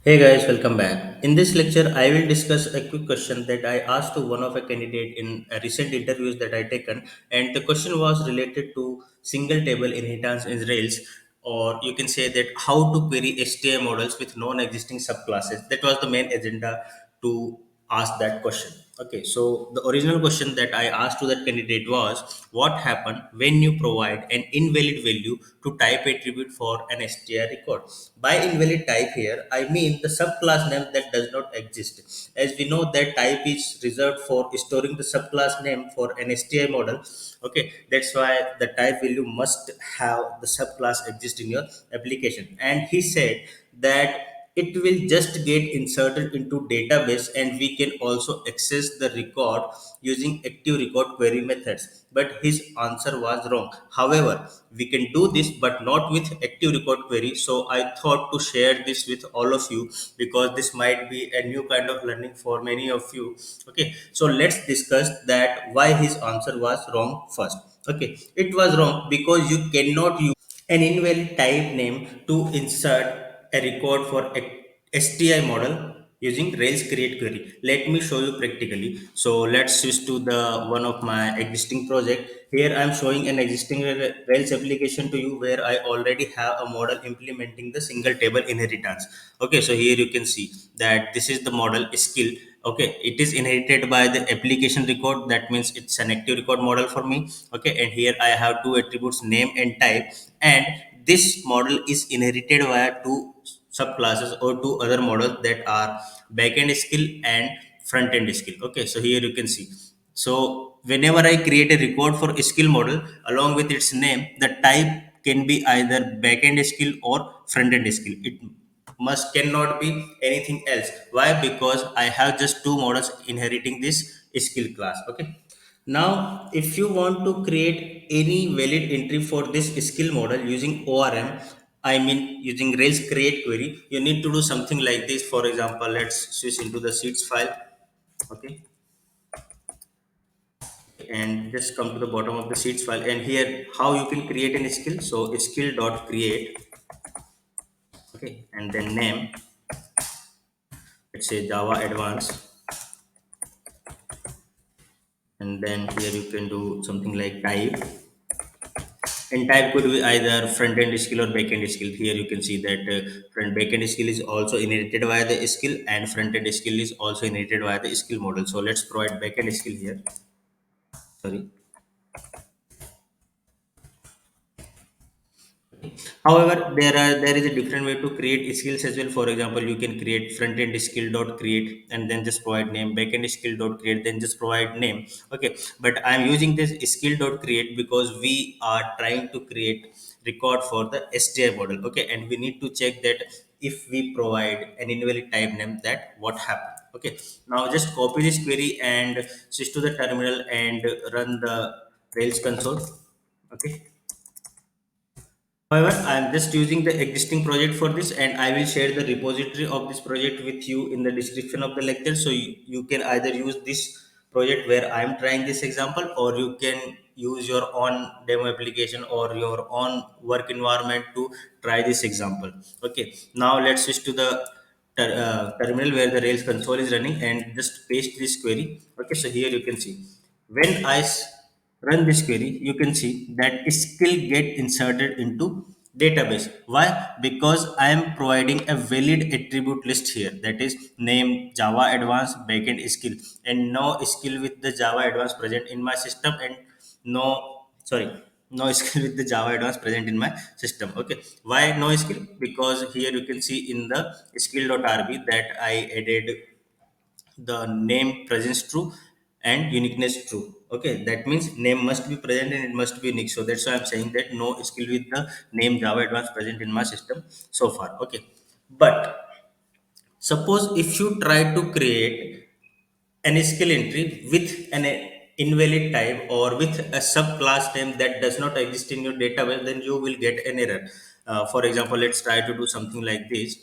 Hey guys, welcome back. In this lecture, I will discuss a quick question that I asked to one of a candidate in a recent interviews that I taken, and the question was related to single table inheritance in Rails, or you can say that how to query STI models with non-existing subclasses. That was the main agenda to ask that question. Okay, so the original question that I asked to that candidate was, what happened when you provide an invalid value to type attribute for an STR record? By invalid type here, I mean the subclass name that does not exist. As we know that type is reserved for storing the subclass name for an STI model. Okay, that's why the type value must have the subclass exist in your application. And he said that it will just get inserted into database, and we can also access the record using active record query methods. But his answer was wrong. However, we can do this but not with active record query. So I thought to share this with all of you because this might be a new kind of learning for many of you. Okay, so let's discuss that why his answer was wrong first. Okay, it was wrong because you cannot use an invalid type name to insert a record for a STI model using Rails create query. Let me show you practically. So let's switch to the one of my existing project. Here I'm showing an existing Rails application to you where I already have a model implementing the single table inheritance. Okay, so here you can see that this is the model skill. Okay, it is inherited by the application record. That means it's an active record model for me. Okay, and here I have two attributes, name and type, and this model is inherited via two subclasses or two other models that are backend skill and front end skill. Okay, so here you can see. So whenever I create a record for a skill model along with its name, the type can be either backend skill or front end skill. It must cannot be anything else. Why? Because I have just two models inheriting this skill class. Okay, now if you want to create any valid entry for this skill model using ORM, I mean using Rails create query, you need to do something like this. For example, let's switch into the sheets file. Okay, and just come to the bottom of the sheets file, and here how you can create an skill. So skill dot create. Okay, and then name, let's say Java Advanced, and then here you can do something like type, and type could be either front end skill or back end skill. Here you can see that front back end skill is also inherited via the skill, and front end skill is also inherited via the skill model. So let's provide back end skill here. Sorry. However, there is a different way to create skills as well. For example, you can create front end skill dot create and then just provide name, back end skill dot create then just provide name. Okay, but I'm using this skill dot create because we are trying to create record for the STI model. Okay, and we need to check that if we provide an invalid type name, that what happened. Okay, now just copy this query and switch to the terminal and run the Rails console. Okay, however, I am just using the existing project for this, and I will share the repository of this project with you in the description of the lecture. So you can either use this project where I am trying this example, or you can use your own demo application or your own work environment to try this example. Okay, now let's switch to the terminal where the Rails console is running and just paste this query. Okay, so here you can see when run this query, you can see that skill get inserted into database. Why? Because I am providing a valid attribute list here, that is name, Java Advanced, backend skill, and no skill with the Java Advanced present in my system, and no, sorry, no skill with the Java Advanced present in my system. Okay, why no skill? Because here you can see in the skill.rb that I added the name presence true and uniqueness true. Okay, that means name must be present and it must be unique. So that's why I'm saying that no skill with the name Java Advanced present in my system so far. Okay, but suppose if you try to create an skill entry with an invalid type or with a subclass name that does not exist in your database, then you will get an error. For example, let's try to do something like this.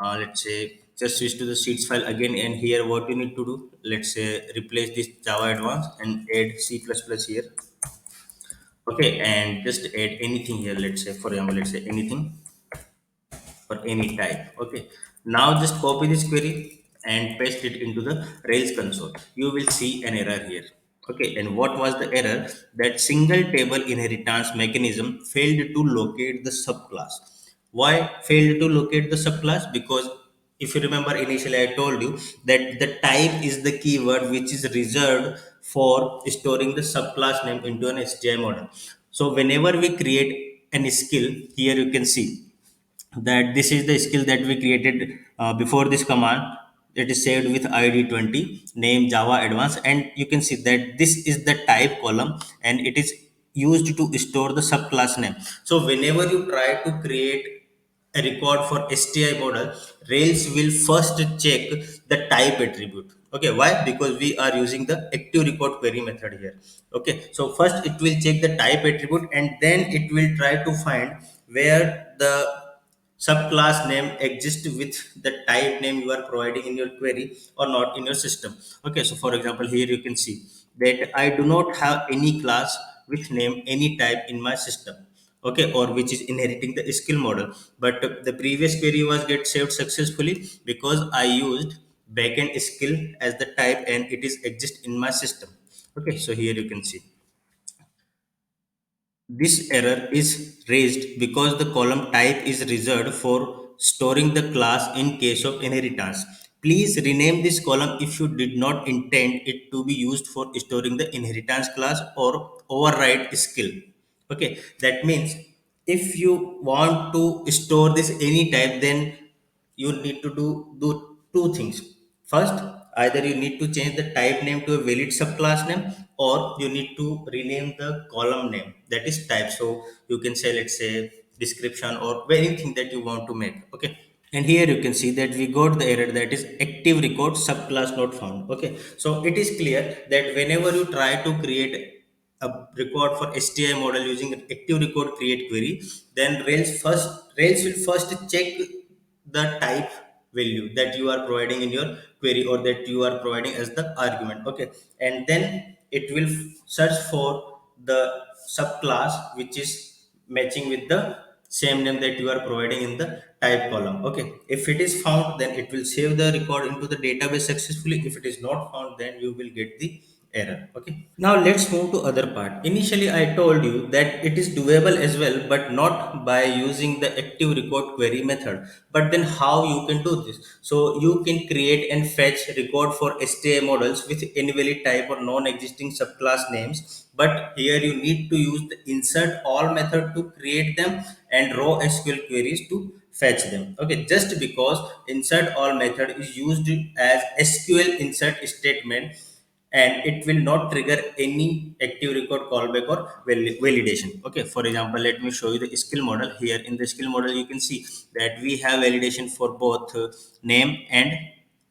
Let's say just switch to the sheets file again, and here what you need to do, let's say replace this Java Advanced and add C++ here. Okay, and just add anything here. Let's say, for example, let's say anything for any type. Okay, Now just copy this query and paste it into the Rails console. You will see an error here. Okay, and what was the error? That single table inheritance mechanism failed to locate the subclass. Why failed to locate the subclass? Because if you remember, initially I told you that the type is the keyword which is reserved for storing the subclass name into an STI model. So whenever we create an skill, here you can see that this is the skill that we created before this command. It is saved with id 20, name java advanced, and you can see that this is the type column, and it is used to store the subclass name. So whenever you try to create a record for STI model, Rails will first check the type attribute. Okay, why? Because we are using the active record query method here. Okay, so first it will check the type attribute, and then it will try to find where the subclass name exists with the type name you are providing in your query or not in your system. Okay, so for example, here you can see that I do not have any class with name any type in my system. Okay, or which is inheriting the skill model, but the previous query was get saved successfully because I used backend skill as the type and it is exist in my system. Okay, so here you can see this error is raised because the column type is reserved for storing the class in case of inheritance. Please rename this column if you did not intend it to be used for storing the inheritance class or override skill. Okay, that means if you want to store this any type, then you need to do two things. First, either you need to change the type name to a valid subclass name, or you need to rename the column name, that is type. So you can say, let's say, description or anything that you want to make. Okay, and here you can see that we got the error that is active record subclass not found. Okay, so it is clear that whenever you try to create a record for STI model using an active record create query, then Rails will first check the type value that you are providing in your query or that you are providing as the argument. Okay, and then it will search for the subclass which is matching with the same name that you are providing in the type column. Okay, if it is found, then it will save the record into the database successfully. If it is not found, then you will get the error. Okay, now let's move to other part. Initially I told you that it is doable as well, but not by using the active record query method. But then how you can do this? So you can create and fetch record for STI models with invalid type or non-existing subclass names, but here you need to use the insert all method to create them and raw SQL queries to fetch them. Okay, just because insert all method is used as SQL insert statement, and it will not trigger any active record callback or validation. Okay, for example, let me show you the skill model. Here in the skill model you can see that we have validation for both name and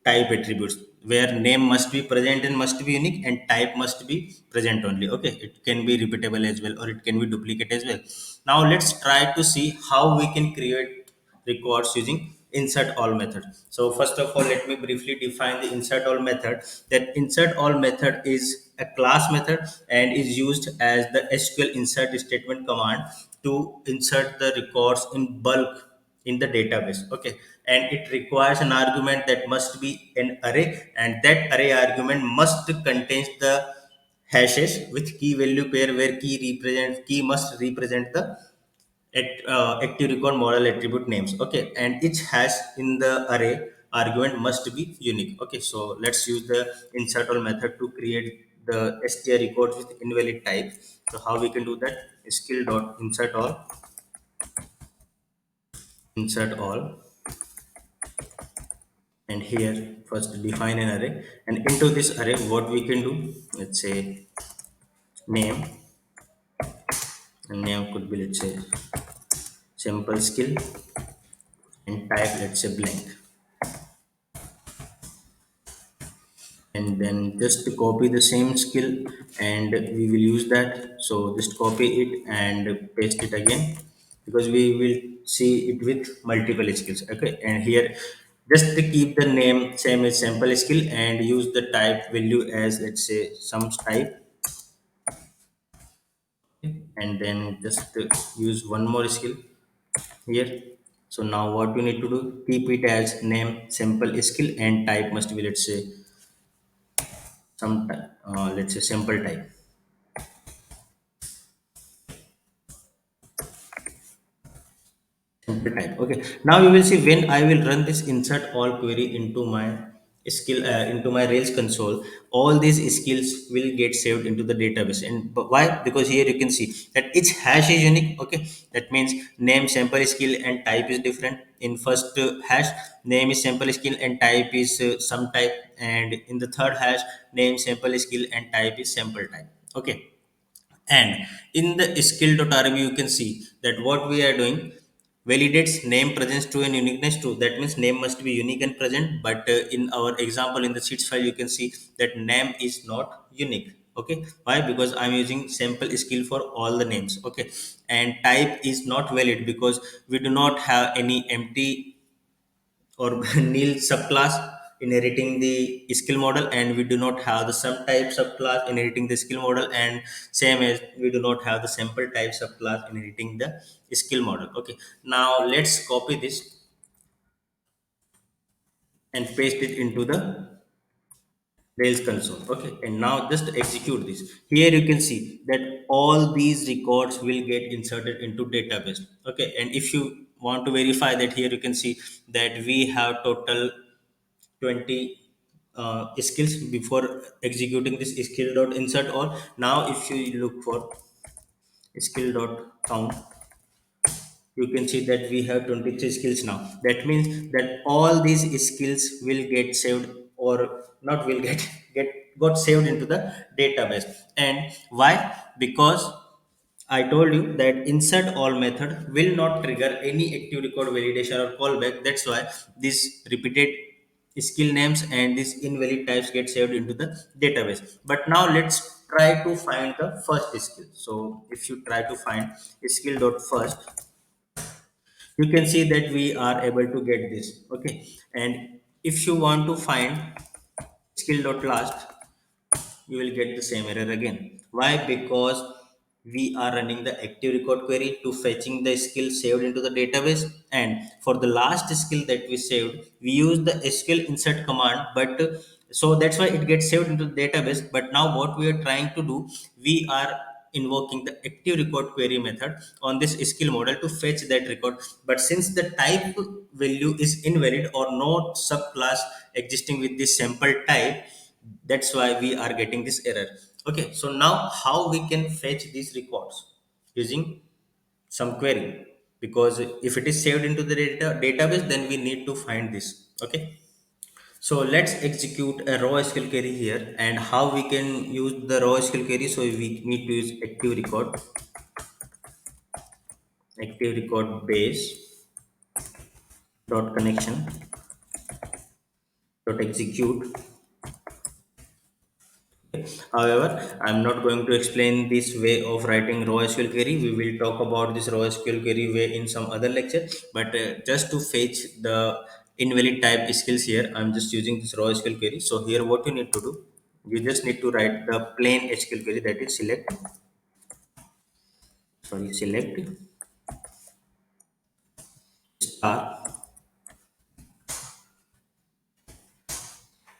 type attributes, where name must be present and must be unique, and type must be present only. Okay, it can be repeatable as well, or it can be duplicate as well. Now let's try to see how we can create records using insert all method. So first of all, let me briefly define the insert all method. That insert all method is a class method and is used as the SQL insert statement command to insert the records in bulk in the database. Okay, and it requires an argument that must be an array, and that array argument must contains the hashes with key value pair, where key must represent the active record model attribute names. Okay, and each hash in the array argument must be unique. Okay, so let's use the insert all method to create the STR records with invalid type. So how we can do that? Skill dot insert all, and here first define an array, and into this array what we can do, let's say name, and name could be, let's say, simple skill, and type, let's say, blank. And then just to copy the same skill, and we will use that. So just copy it and paste it again, because we will see it with multiple skills. Okay, and here just to keep the name same as sample skill, and use the type value as, let's say, some type. Okay, and then just use one more skill here. So now what you need to do, keep it as name sample skill and type must be, let's say, some type, let's say sample type. Simple type. Okay. Now you will see when I will run this insert all query into my skill into my Rails console, all these skills will get saved into the database. And why? Because here you can see that each hash is unique. Okay, that means name, sample skill, and type is different. In first hash, name is sample skill and type is some type, and in the third hash, name, sample skill, and type is sample type. Okay, and in the skill.rb, you can see that what we are doing validates name presence true and uniqueness true. That means name must be unique and present. But in our example in the sheets file, you can see that name is not unique. Okay, why? Because I'm using sample skill for all the names. Okay, and type is not valid because we do not have any empty or nil subclass inheriting the skill model, and we do not have the sum type subclass inheriting the skill model, and same as we do not have the sample type subclass inheriting the skill model. Okay, now let's copy this and paste it into the Rails console. Okay, and now just execute this. Here you can see that all these records will get inserted into database. Okay, and if you want to verify that, here you can see that we have total 20 skills before executing this skill dot insert all. Now if you look for skill dot count, you can see that we have 23 skills now. That means that all these skills will get saved, or not will get got saved into the database. And why? Because I told you that insert all method will not trigger any active record validation or callback. That's why this repeated skill names and these invalid types get saved into the database. But now let's try to find the first skill. So if you try to find skill dot first, you can see that we are able to get this. Okay, and if you want to find skill dot last, you will get the same error again. Why? Because we are running the active record query to fetching the skill saved into the database, and for the last skill that we saved, we use the skill insert command. But so that's why it gets saved into the database. But now what we are trying to do, we are invoking the active record query method on this skill model to fetch that record. But since the type value is invalid or no subclass existing with this sample type, that's why we are getting this error. Okay, so now how we can fetch these records using some query, because if it is saved into the database, then we need to find this. Okay, so let's execute a raw SQL query here. And how we can use the raw SQL query? So we need to use active record base dot connection dot execute. However, I'm not going to explain this way of writing raw SQL query. We will talk about this raw SQL query way in some other lecture. But just to fetch the invalid type skills here, I'm just using this raw SQL query. So here, what you need to do, you just need to write the plain SQL query, that is select star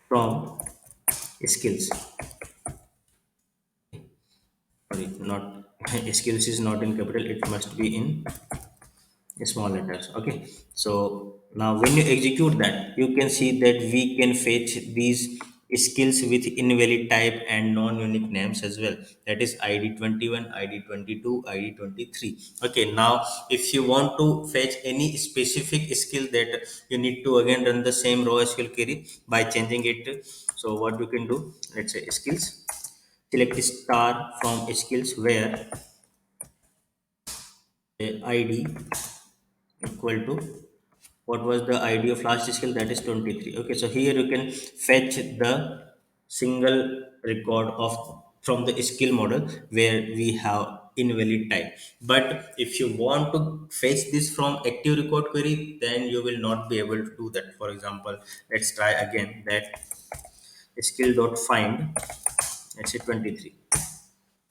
from skills. Sorry, not skills is not in capital. It must be in small letters. Okay, so now when you execute that, you can see that we can fetch these skills with invalid type and non-unique names as well. That is id 21, id 22, id 23. Okay, now if you want to fetch any specific skill, that you need to again run the same raw SQL query by changing it. So what you can do, let's say skills, select star from skills where id equal to what was the id of last skill, that is 23. Okay, so here you can fetch the single record of from the skill model where we have invalid type. But if you want to fetch this from active record query, then you will not be able to do that. For example, let's try again that skill dot find, let's say 23.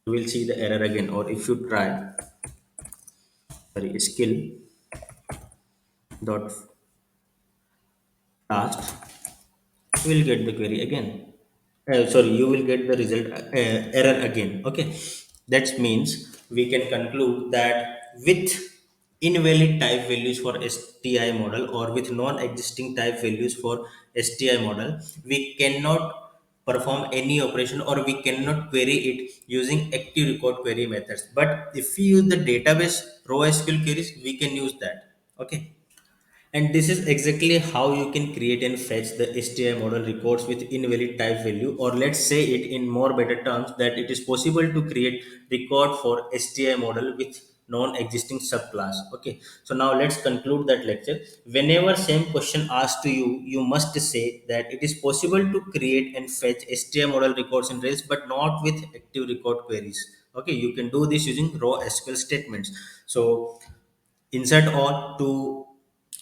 You will see the error again. Or if you try, sorry, skill dot last, you will get the query again. Sorry, you will get the result error again. Okay, that means we can conclude that with invalid type values for STI model or with non-existing type values for STI model, we cannot perform any operation or we cannot query it using active record query methods. But if we use the database raw SQL queries, we can use that. Okay, and this is exactly how you can create and fetch the STI model records with invalid type value, or let's say it in more better terms that it is possible to create record for STI model with non-existing subclass. Okay, so now let's conclude that lecture. Whenever same question asked to you, you must say that it is possible to create and fetch STI model records in Rails, but not with active record queries. Okay, you can do this using raw SQL statements. So insert all to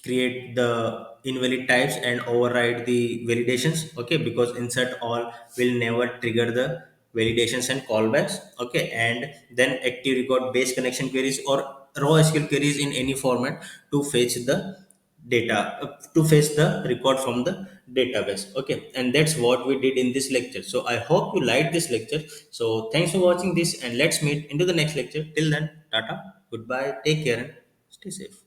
create the invalid types and override the validations. Okay, because insert all will never trigger the validations and callbacks. Okay, and then active record based connection queries or raw SQL queries in any format to fetch the data, to fetch the record from the database. Okay, and that's what we did in this lecture. So I hope you liked this lecture. So thanks for watching this, and let's meet into the next lecture. Till then, tata, goodbye, take care, and stay safe.